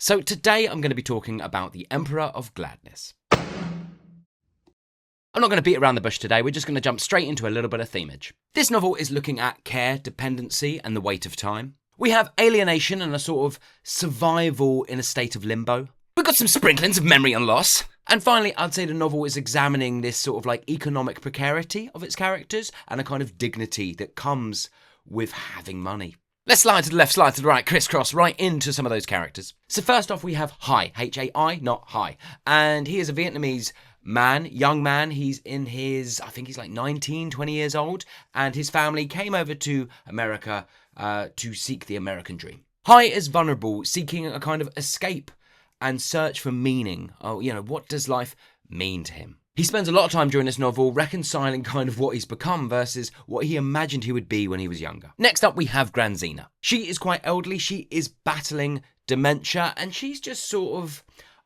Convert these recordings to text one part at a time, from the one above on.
So today I'm going to be talking about the Emperor of Gladness. I'm not going to beat around the bush today, we're just going to jump straight into a little bit of themage. This novel is looking at care, dependency, and the weight of time. We have alienation and a sort of survival in a state of limbo. We've got some sprinklings of memory and loss. And finally, I'd say the novel is examining this sort of like economic precarity of its characters and a kind of dignity that comes with having money. Let's slide to the left, slide to the right, crisscross right into some of those characters. So first off, we have Hai, H-A-I, not Hai. And he is a Vietnamese man, young man. He's in his, I think he's like 19, 20 years old. And his family came over to America to seek the American dream. Hai is vulnerable, seeking a kind of escape and search for meaning. Oh, what does life mean to him? He spends a lot of time during this novel reconciling kind of what he's become versus what he imagined he would be when he was younger. Next up, we have Grazina. She is quite elderly. She is battling dementia, and she's just sort of,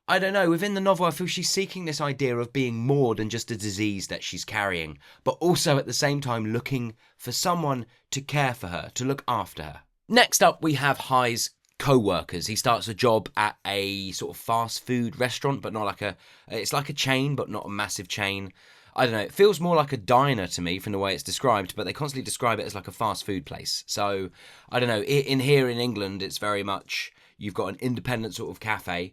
I don't know, within the novel, I feel she's seeking this idea of being more than just a disease that she's carrying, but also at the same time looking for someone to care for her, to look after her. Next up, we have Hai's co-workers. He starts a job at a sort of fast food restaurant, but not like it's like a chain, but not a massive chain. I don't know, it feels more like a diner to me from the way it's described, but they constantly describe it as like a fast food place. So, I don't know, here in England, it's very much, you've got an independent sort of cafe.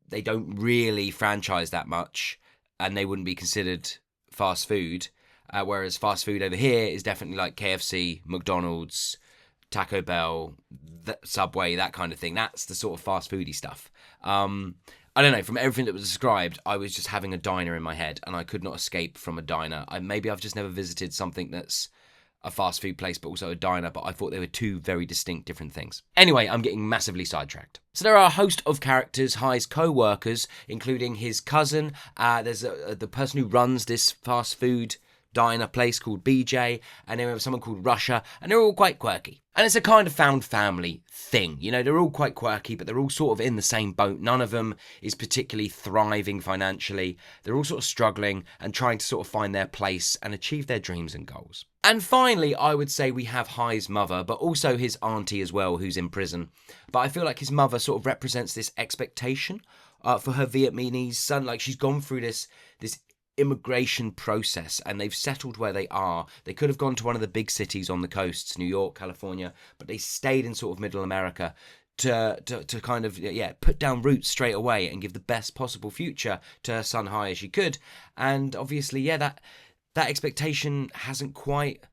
They don't really franchise that much, and they wouldn't be considered fast food, whereas fast food over here is definitely like KFC, McDonald's, Taco Bell, Subway, that kind of thing. That's the sort of fast foody stuff. I don't know, from everything that was described, I was just having a diner in my head, and I could not escape from a diner. Maybe I've just never visited something that's a fast food place, but also a diner, but I thought they were two very distinct different things. Anyway, I'm getting massively sidetracked. So there are a host of characters, Hai's co-workers, including his cousin. There's the person who runs this fast food diner place called BJ, and then we have someone called Russia, and they're all quite quirky. And it's a kind of found family thing. They're all quite quirky, but they're all sort of in the same boat. None of them is particularly thriving financially. They're all sort of struggling and trying to sort of find their place and achieve their dreams and goals. And finally, I would say we have Hai's mother, but also his auntie as well, who's in prison. But I feel like his mother sort of represents this expectation for her Vietnamese son. Like, she's gone through this immigration process, and they've settled where they are. They could have gone to one of the big cities on the coasts, New York, California, but they stayed in sort of middle America to kind of put down roots straight away and give the best possible future to her son Hai as she could. And obviously, that expectation hasn't quite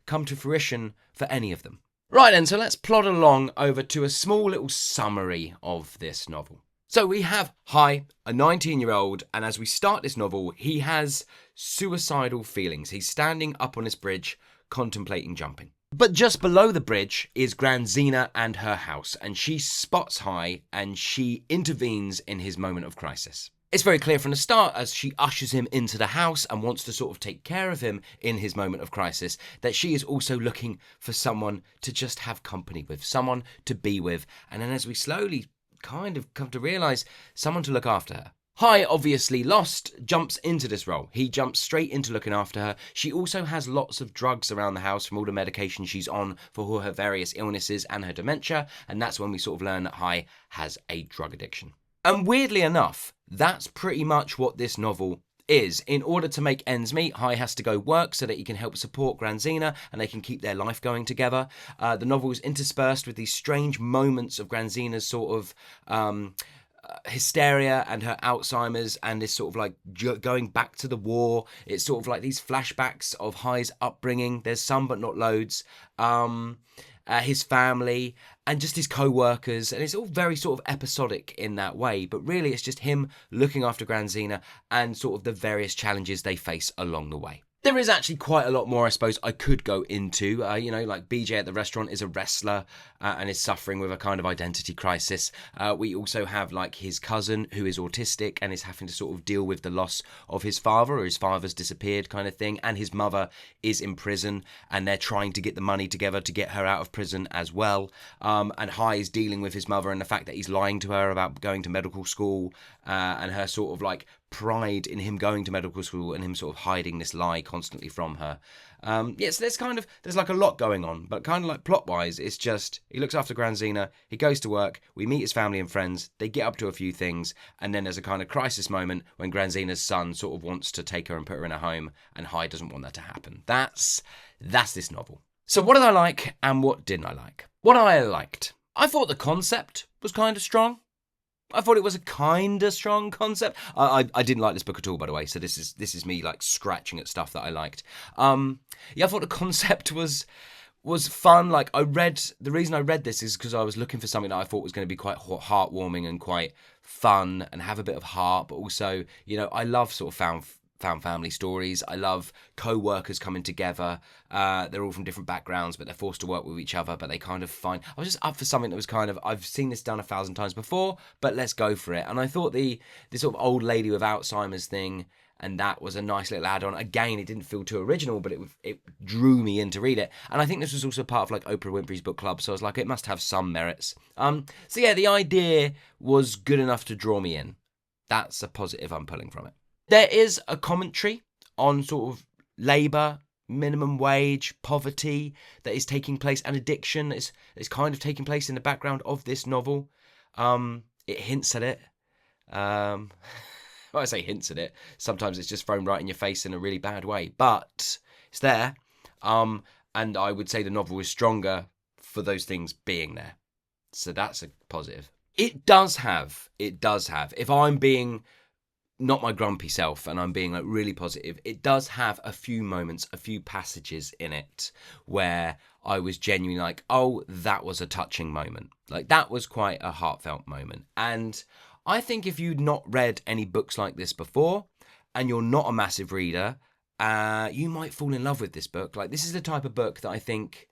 come to fruition for any of them. Right then, so let's plod along over to a small little summary of this novel. So we have Hai, a 19-year-old, and as we start this novel, he has suicidal feelings. He's standing up on his bridge, contemplating jumping. But just below the bridge is Grazina and her house, and she spots Hai, and she intervenes in his moment of crisis. It's very clear from the start, as she ushers him into the house and wants to sort of take care of him in his moment of crisis, that she is also looking for someone to just have company with, someone to be with. And then as we slowly kind of come to realise, someone to look after her. Hai, obviously lost, jumps into this role. He jumps straight into looking after her. She also has lots of drugs around the house from all the medication she's on for all her various illnesses and her dementia, and that's when we sort of learn that Hai has a drug addiction. And weirdly enough, that's pretty much what this novel is. In order to make ends meet, Hai has to go work so that he can help support Grazina and they can keep their life going together. The novel is interspersed with these strange moments of Grazina's sort of hysteria and her Alzheimer's and this sort of like going back to the war. It's sort of like these flashbacks of Hai's upbringing. There's some but not loads. His family and just his co-workers, and it's all very sort of episodic in that way, but really it's just him looking after Grazina and sort of the various challenges they face along the way. There is actually quite a lot more, I suppose, I could go into. Like BJ at the restaurant is a wrestler and is suffering with a kind of identity crisis. We also have like his cousin who is autistic and is having to sort of deal with the loss of his father, or his father's disappeared kind of thing. And his mother is in prison and they're trying to get the money together to get her out of prison as well. And Hai is dealing with his mother and the fact that he's lying to her about going to medical school and her sort of like pride in him going to medical school and him sort of hiding this lie constantly from her. So there's like a lot going on, but kind of like plot-wise, it's just he looks after Grazina, he goes to work, we meet his family and friends, they get up to a few things, and then there's a kind of crisis moment when Grazina's son sort of wants to take her and put her in a home, and Hyde doesn't want that to happen. That's this novel. So what did I like and what didn't I like? What I liked. I thought the concept was kind of strong. I thought it was a kind of strong concept. I didn't like this book at all, by the way. So this is me like scratching at stuff that I liked. I thought the concept was fun. Like the reason I read this is because I was looking for something that I thought was going to be quite heartwarming and quite fun and have a bit of heart, but also, I love sort of found family stories. I love co-workers coming together. They're all from different backgrounds, but they're forced to work with each other, but they kind of find... I was just up for something that was kind of... I've seen this done 1,000 times before, but let's go for it. And I thought the sort of old lady with Alzheimer's thing, and that was a nice little add-on. Again, it didn't feel too original, but it drew me in to read it. And I think this was also part of like Oprah Winfrey's book club, so I was like, it must have some merits. So yeah, the idea was good enough to draw me in. That's a positive I'm pulling from it. There is a commentary on sort of labour, minimum wage, poverty that is taking place, and addiction is kind of taking place in the background of this novel. It hints at it. Well, I say hints at it. Sometimes it's just thrown right in your face in a really bad way, but it's there. And I would say the novel is stronger for those things being there. So that's a positive. It does have. If I'm being not my grumpy self and I'm being like really positive, it does have a few moments, a few passages in it where I was genuinely like, oh, that was a touching moment. Like that was quite a heartfelt moment. And I think if you'd not read any books like this before and you're not a massive reader, you might fall in love with this book. Like this is the type of book that I think,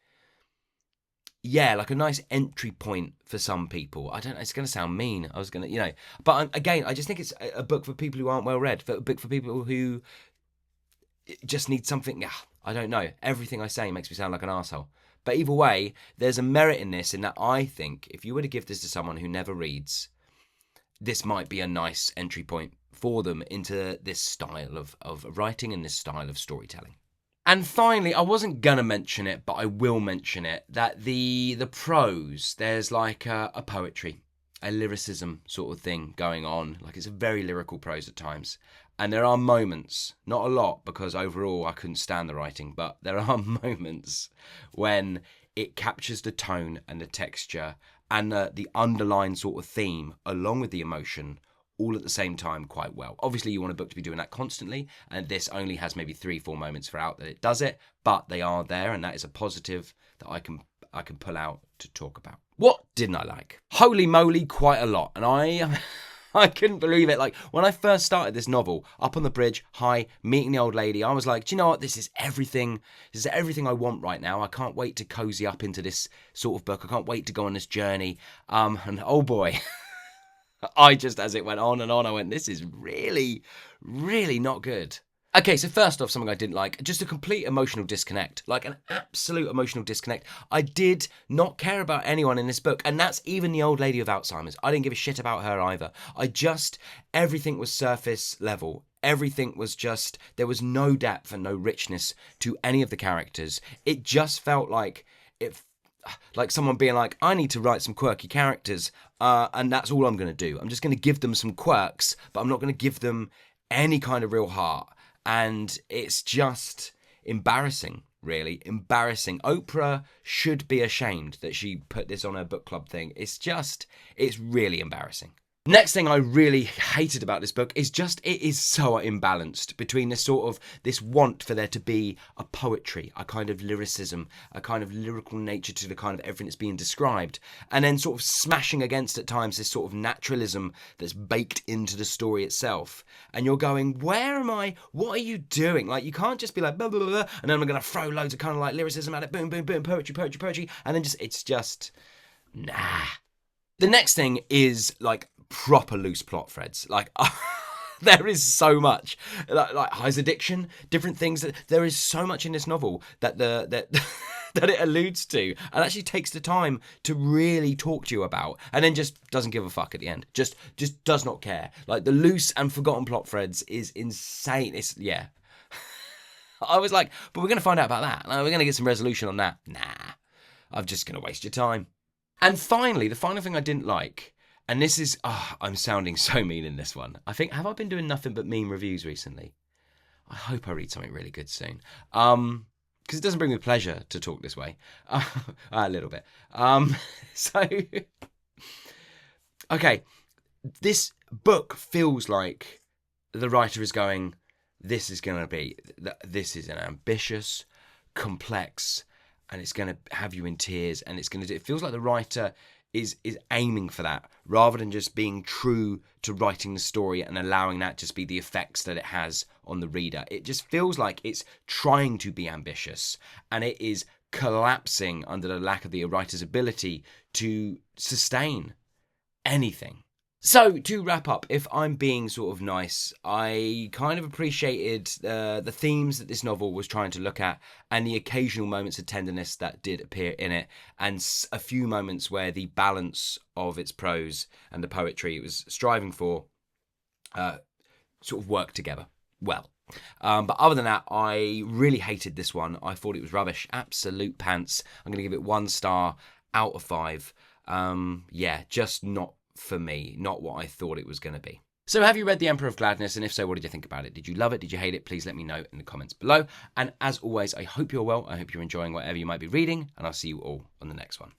yeah, like a nice entry point for some people. I don't know, it's going to sound mean. I was going to, but again, I just think it's a book for people who aren't well read, a book for people who just need something. I don't know. Everything I say makes me sound like an arsehole. But either way, there's a merit in this, in that I think if you were to give this to someone who never reads, this might be a nice entry point for them into this style of writing and this style of storytelling. And finally, I wasn't going to mention it, but I will mention it, that the prose, there's like a poetry, a lyricism sort of thing going on. Like it's a very lyrical prose at times. And there are moments, not a lot, because overall I couldn't stand the writing, but there are moments when it captures the tone and the texture and the underlying sort of theme along with the emotion all at the same time quite well. Obviously, you want a book to be doing that constantly, and this only has maybe 3-4 moments throughout that it does it, but they are there, and that is a positive that I can pull out to talk about. What didn't I like? Holy moly, quite a lot, and I couldn't believe it. Like, when I first started this novel, up on the bridge, meeting the old lady, I was like, do you know what? This is everything I want right now. I can't wait to cozy up into this sort of book. I can't wait to go on this journey. And oh boy... I just, as it went on and on, I went, this is really, really not good. Okay, so first off, something I didn't like, just a complete emotional disconnect, like an absolute emotional disconnect. I did not care about anyone in this book, and that's even the old lady with Alzheimer's. I didn't give a shit about her either. Everything was surface level. Everything was just, there was no depth and no richness to any of the characters. It just felt like someone being like, I need to write some quirky characters, and that's all I'm going to do. I'm just going to give them some quirks, but I'm not going to give them any kind of real heart. And it's just embarrassing, really. Embarrassing. Oprah should be ashamed that she put this on her book club thing. It's really embarrassing. Next thing I really hated about this book is just it is so imbalanced between this want for there to be a poetry, a kind of lyricism, a kind of lyrical nature to the kind of everything that's being described, and then sort of smashing against at times this sort of naturalism that's baked into the story itself. And you're going, where am I? What are you doing? Like, you can't just be like, blah, blah, blah, and then I'm going to throw loads of kind of like lyricism at it, boom, boom, boom, poetry, and then it's just, nah. The next thing is like proper loose plot threads. Like there is so much, like Hyde's addiction, different things. There is so much in this novel that that it alludes to and actually takes the time to really talk to you about, and then just doesn't give a fuck at the end. Just does not care. Like, the loose and forgotten plot threads is insane. It's, yeah. I was like, but we're going to find out about that. Like, we're going to get some resolution on that. Nah, I'm just going to waste your time. And finally, the final thing I didn't like, and this is, I'm sounding so mean in this one. I think, have I been doing nothing but meme reviews recently? I hope I read something really good soon. Because it doesn't bring me pleasure to talk this way. A little bit. So, okay, this book feels like the writer is going, this is an ambitious, complex, and it's going to have you in tears, and it feels like the writer is aiming for that, rather than just being true to writing the story and allowing that just be the effects that it has on the reader. It just feels like it's trying to be ambitious, and it is collapsing under the lack of the writer's ability to sustain anything. So, to wrap up, if I'm being sort of nice, I kind of appreciated the themes that this novel was trying to look at, and the occasional moments of tenderness that did appear in it, and a few moments where the balance of its prose and the poetry it was striving for sort of worked together well. But other than that, I really hated this one. I thought it was rubbish. Absolute pants. I'm going to give it 1 star out of 5. Yeah, just not for me, not what I thought it was going to be. So have you read The Emperor of Gladness? And if so, what did you think about it? Did you love it? Did you hate it? Please let me know in the comments below. And as always, I hope you're well. I hope you're enjoying whatever you might be reading. And I'll see you all on the next one.